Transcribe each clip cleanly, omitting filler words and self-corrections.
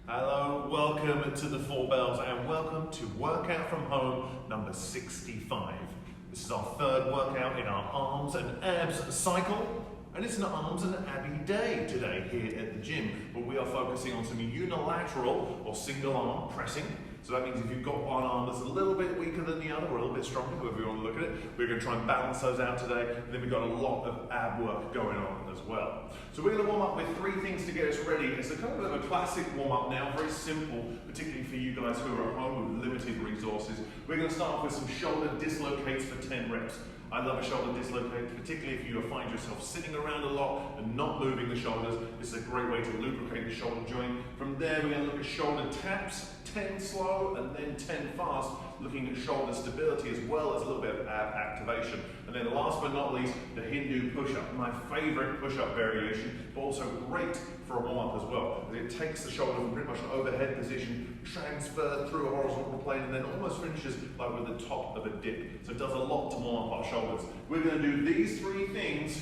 Hello, welcome to the Four Bells and welcome to Workout from Home number 65. This is our third workout in our arms and abs cycle, and it's an arms and abby day today here at the gym, where we are focusing on some unilateral or single arm pressing. So that means if you've got one arm that's a little bit weaker than the other or a little bit stronger, however you want to look at it, we're going to try and balance those out today. And then we've got a lot of ab work going on as well. So we're going to warm up with three things to get us ready. It's a kind of a classic warm up now, very simple, particularly for you guys who are at home with limited resources. We're going to start off with some shoulder dislocates for 10 reps. I love a shoulder dislocate, particularly if you find yourself sitting around a lot and not moving the shoulders. This is a great way to lubricate the shoulder joint. From there, we're going to look at shoulder taps, 10 slow and then 10 fast, looking at shoulder stability as well as a little bit of ab activation. And then last but not least, the Hindu push-up, my favorite push-up variation, but also great for a warm-up as well. It takes the shoulder from pretty much an overhead position, transferred through a horizontal plane, and then almost finishes like with the top of a dip. So it does a lot to warm up our shoulders. We're going to do these three things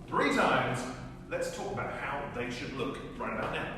3 times. Let's talk about how they should look right about now.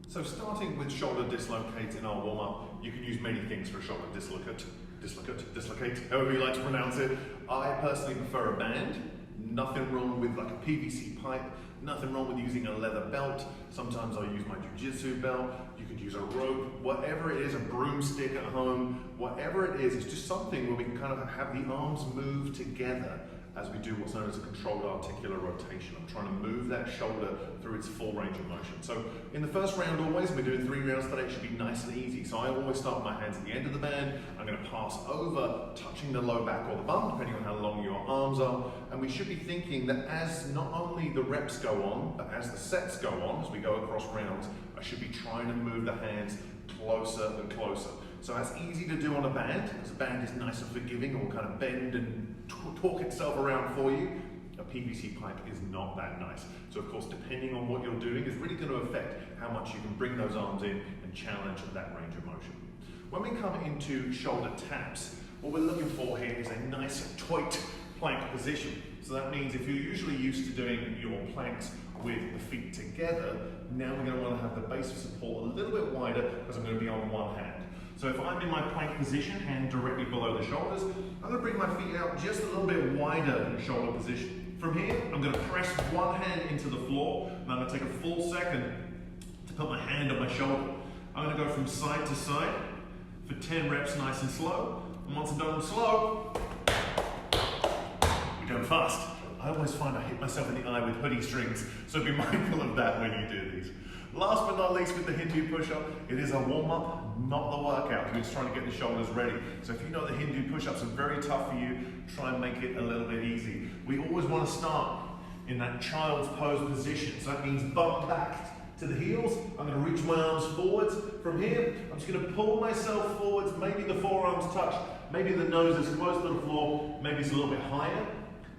So starting with shoulder dislocate in our warm-up, you can use many things for a shoulder dislocate, however you like to pronounce it. I personally prefer a band. Nothing wrong with like a PVC pipe, nothing wrong with using a leather belt. Sometimes I use my jiu-jitsu belt. You could use a rope, whatever it is, a broomstick at home, whatever it is, it's just something where we can kind of have the arms move together as we do what's known as a controlled articular rotation. I'm trying to move that shoulder through its full range of motion. So in the first round always, we're doing 3 rounds today, it should be nice and easy. So I always start with my hands at the end of the band. I'm going to pass over, touching the low back or the bum, depending on how long your arms are. And we should be thinking that as not only the reps go on, but as the sets go on, as we go across rounds, I should be trying to move the hands closer and closer. So that's easy to do on a band, as a band is nice and forgiving, it will kind of bend and torque itself around for you. A PVC pipe is not that nice. So of course, depending on what you're doing is really going to affect how much you can bring those arms in and challenge that range of motion. When we come into shoulder taps, what we're looking for here is a nice tight plank position. So that means if you're usually used to doing your planks with the feet together, now we're going to want to have the base of support a little bit wider because I'm going to be on one hand. So if I'm in my plank position, hand directly below the shoulders, I'm going to bring my feet out just a little bit wider in shoulder position. From here, I'm going to press one hand into the floor, and I'm going to take a full second to put my hand on my shoulder. I'm going to go from side to side for 10 reps nice and slow. And once I'm done slow, we're going fast. I always find I hit myself in the eye with hoodie strings, so be mindful of that when you do these. Last but not least with the Hindu push-up, it is a warm-up, not the workout. We're just trying to get the shoulders ready. So if you know the Hindu push-ups are very tough for you, try and make it a little bit easy. We always want to start in that child's pose position. So that means bump back to the heels. I'm going to reach my arms forwards. From here, I'm just going to pull myself forwards. Maybe the forearms touch. Maybe the nose is close to the floor. Maybe it's a little bit higher.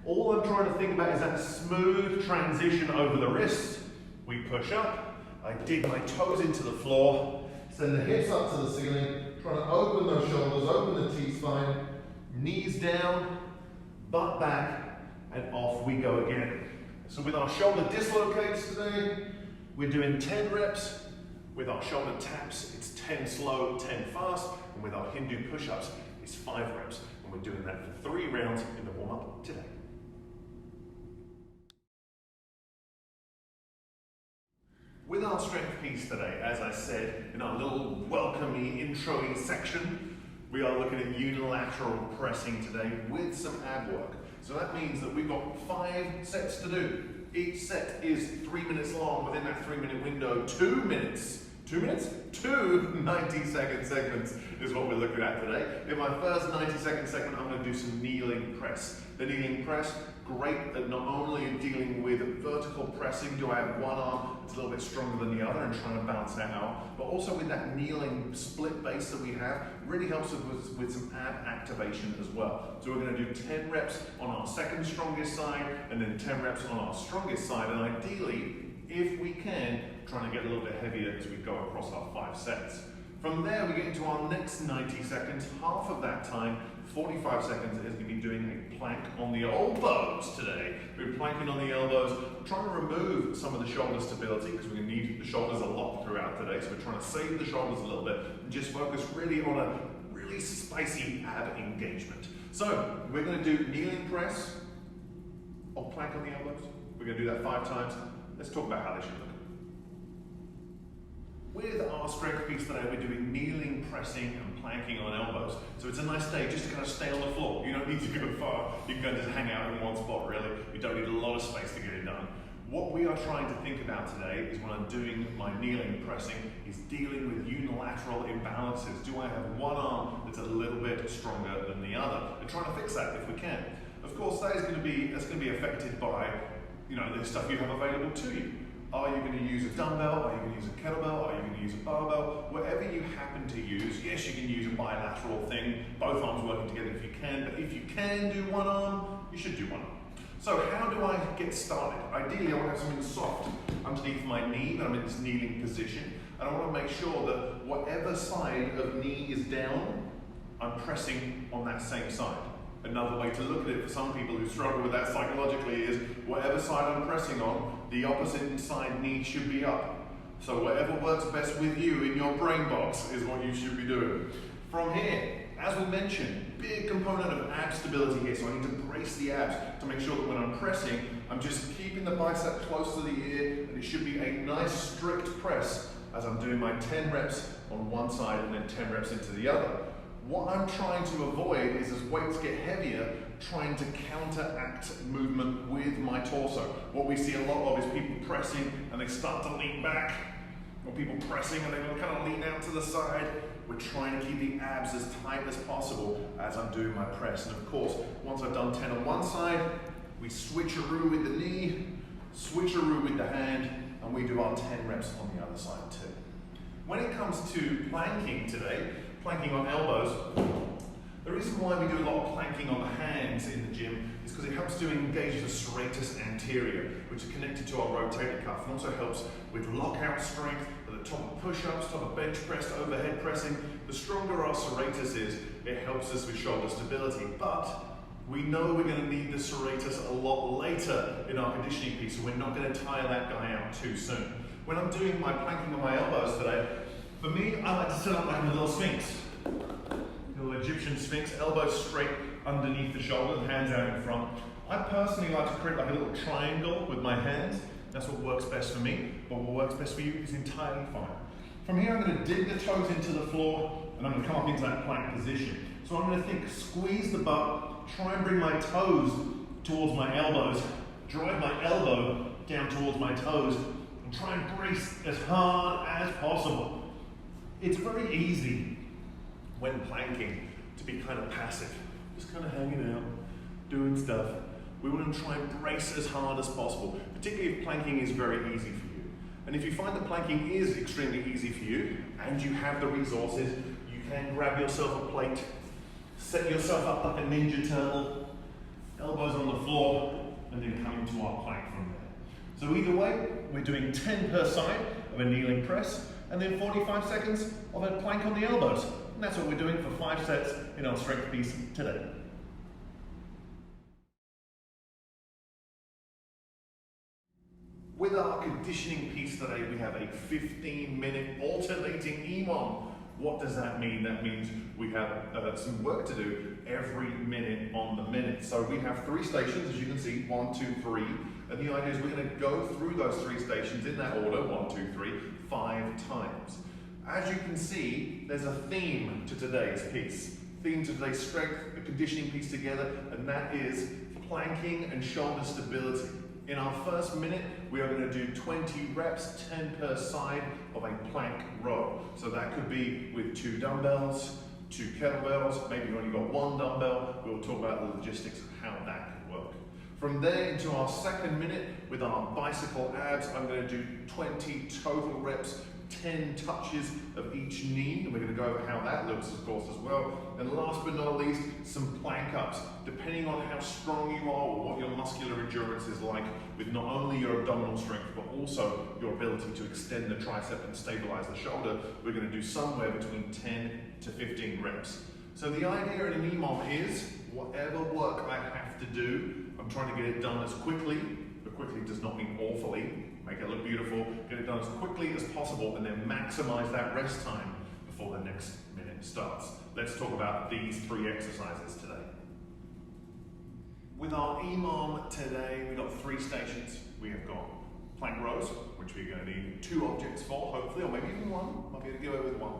All I'm trying to think about is that smooth transition over the wrists. We push up. I dig my toes into the floor, send the hips up to the ceiling, trying to open those shoulders, open the T-spine, knees down, butt back, and off we go again. So with our shoulder dislocates today, we're doing 10 reps. With our shoulder taps, it's 10 slow, 10 fast. And with our Hindu push-ups, it's 5 reps. And we're doing that for 3 rounds in the warm-up today. With our strength piece today, as I said in our little welcomey, intro-y section, we are looking at unilateral pressing today with some ab work. So that means that we've got 5 sets to do. Each set is 3 minutes long. Within that 3-minute window, 2 minutes. 2 minutes? 2 90-second segments is what we're looking at today. In my first 90-second segment, I'm going to do some kneeling press. The kneeling press, great at not only dealing with vertical pressing, do I have one arm that's a little bit stronger than the other and trying to balance that out, but also with that kneeling split base that we have, really helps us with some ab activation as well. So we're going to do 10 reps on our second strongest side and then 10 reps on our strongest side, and ideally, if we can, trying to get a little bit heavier as we go across our 5 sets. From there, we get into our next 90 seconds, half of that time 45 seconds is going to be doing a plank on the elbows today. We're planking on the elbows, trying to remove some of the shoulder stability because we're going to need the shoulders a lot throughout today. So we're trying to save the shoulders a little bit and just focus really on a really spicy ab engagement. So we're going to do kneeling press or plank on the elbows. We're going to do that 5 times. Let's talk about how they should look. With our strength piece today, we're doing kneeling, pressing, and planking on elbows. So it's a nice day just to kind of stay on the floor. You don't need to go far. You can just hang out in one spot, really. You don't need a lot of space to get it done. What we are trying to think about today is when I'm doing my kneeling pressing, is dealing with unilateral imbalances. Do I have one arm that's a little bit stronger than the other? And trying to fix that if we can. Of course, that's going to be affected by, the stuff you have available to you. Are you going to use a dumbbell? Are you going to use a kettlebell? Are you going to use a barbell? Whatever you happen to use, yes, you can use a bilateral thing, both arms working together if you can, but if you can do one arm, you should do one arm. So how do I get started? Ideally, I want to have something soft underneath my knee, but I'm in this kneeling position, and I want to make sure that whatever side of knee is down, I'm pressing on that same side. Another way to look at it for some people who struggle with that psychologically is whatever side I'm pressing on, the opposite side knee should be up. So whatever works best with you in your brain box is what you should be doing. From here, as we mentioned, big component of ab stability here, so I need to brace the abs to make sure that when I'm pressing, I'm just keeping the bicep close to the ear, and it should be a nice strict press as I'm doing my 10 reps on one side and then 10 reps into the other. What I'm trying to avoid is as weights get heavier, trying to counteract movement with my torso. What we see a lot of is people pressing and they start to lean back, or people pressing and they kind of lean out to the side. We're trying to keep the abs as tight as possible as I'm doing my press. And of course, once I've done 10 on one side, we switcheroo with the knee, switcheroo with the hand, and we do our 10 reps on the other side too. When it comes to planking today, planking on elbows, the reason why we do a lot of planking on the hands in the gym is because it helps to engage the serratus anterior, which is connected to our rotator cuff, and also helps with lockout strength at the top of push-ups, top of bench press, to overhead pressing. The stronger our serratus is, it helps us with shoulder stability. But we know we're going to need the serratus a lot later in our conditioning piece, so we're not going to tire that guy out too soon. When I'm doing my planking on my elbows today, for me, I like to sit up like a little sphinx. Little Egyptian sphinx, elbows straight underneath the shoulders, hands out in front. I personally like to create like a little triangle with my hands. That's what works best for me, but what works best for you is entirely fine. From here, I'm going to dig the toes into the floor, and I'm going to come up into that plank position. So I'm going to think, squeeze the butt, try and bring my toes towards my elbows, drive my elbow down towards my toes, and try and brace as hard as possible. It's very easy when planking to be kind of passive, just kind of hanging out, doing stuff. We want to try and brace as hard as possible, particularly if planking is very easy for you. And if you find that planking is extremely easy for you, and you have the resources, you can grab yourself a plate, set yourself up like a ninja turtle, elbows on the floor, and then come into our plank from there. So either way, we're doing 10 per side of a kneeling press, and then 45 seconds of a plank on the elbows. And that's what we're doing for 5 sets in our strength piece today. With our conditioning piece today, we have a 15-minute alternating EMOM. What does that mean? That means we have some work to do every minute on the minute. So we have 3 stations, as you can see, 1, 2, 3. And the idea is we're going to go through those 3 stations in that order, 1, 2, 3, 5 times. As you can see, there's a theme to today's piece. Theme to today's strength, the conditioning piece together, and that is planking and shoulder stability. In our first minute, we are going to do 20 reps, 10 per side of a plank row. So that could be with 2 dumbbells, 2 kettlebells, maybe you've only got 1 dumbbell. We'll talk about the logistics of how that can work. From there into our second minute, with our bicycle abs, I'm going to do 20 total reps, 10 touches of each knee, and we're going to go over how that looks, of course, as well. And last but not least, some plank ups. Depending on how strong you are or what your muscular endurance is like, with not only your abdominal strength, but also your ability to extend the tricep and stabilize the shoulder, we're going to do somewhere between 10 to 15 reps. So the idea in an EMOM is whatever work I have to do, I'm trying to get it done as quickly, but quickly does not mean awfully, make it look beautiful, get it done as quickly as possible and then maximize that rest time before the next minute starts. Let's talk about these 3 exercises today. With our EMOM today, we've got 3 stations. We have got plank rows, which we're going to need 2 objects for, hopefully, or maybe even 1. Might be able to get away with 1.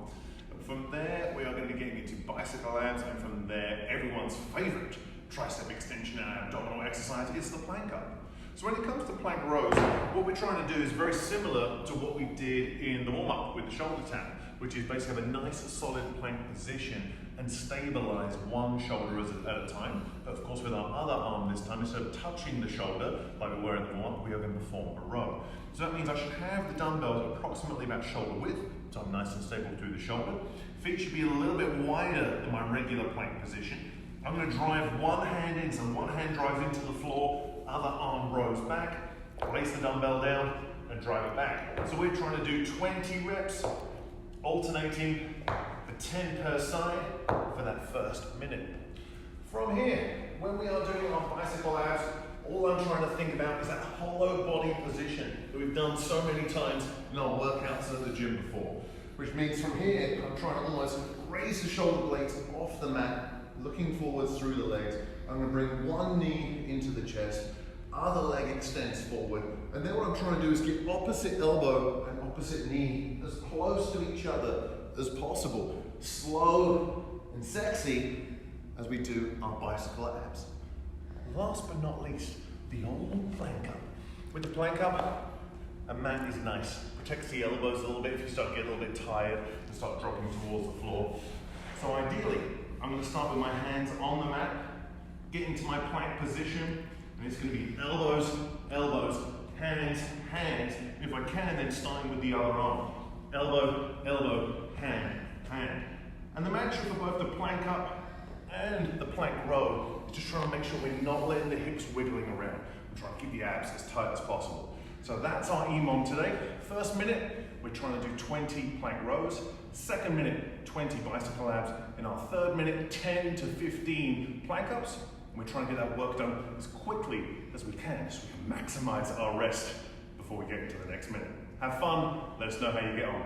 From there, we are going to be getting into bicycle abs, and from there, everyone's favorite tricep extension and abdominal exercise is the plank up. So when it comes to plank rows, what we're trying to do is very similar to what we did in the warm-up with the shoulder tap, which is basically have a nice solid plank position and stabilize one shoulder at a time. But of course, with our other arm this time, instead of touching the shoulder like we were in the warm-up, we are going to perform a row. So that means I should have the dumbbells approximately about shoulder width, so I'm nice and stable through the shoulder. Feet should be a little bit wider than my regular plank position. I'm going to drive one hand in, so one hand drives into the floor, other arm rows back, place the dumbbell down, and drive it back. So we're trying to do 20 reps, alternating for 10 per side for that first minute. From here, when we are doing our bicycle abs, all I'm trying to think about is that hollow body position that we've done so many times in our workouts at the gym before. Which means from here, I'm trying to almost raise the shoulder blades off the mat, looking forwards through the legs. I'm going to bring one knee into the chest, other leg extends forward, and then what I'm trying to do is get opposite elbow and opposite knee as close to each other as possible. Slow and sexy as we do our bicycle abs. Last but not least, the old plank up. With the plank up, a mat is nice. Protects the elbows a little bit if you start getting a little bit tired and start dropping towards the floor. So ideally, I'm going to start with my hands on the mat, get into my plank position, and it's going to be elbows, elbows, hands, hands. If I can, then starting with the other arm. Elbow, elbow, hand, hand. And the mantra for both the plank up and the plank row is just trying to make sure we're not letting the hips wiggling around. We're trying to keep the abs as tight as possible. So that's our EMOM today. First minute, we're trying to do 20 plank rows. Second minute, 20 bicycle abs. In our third minute, 10 to 15 plank ups. And we're trying to get that work done as quickly as we can so we can maximize our rest before we get into the next minute. Have fun, let us know how you get on.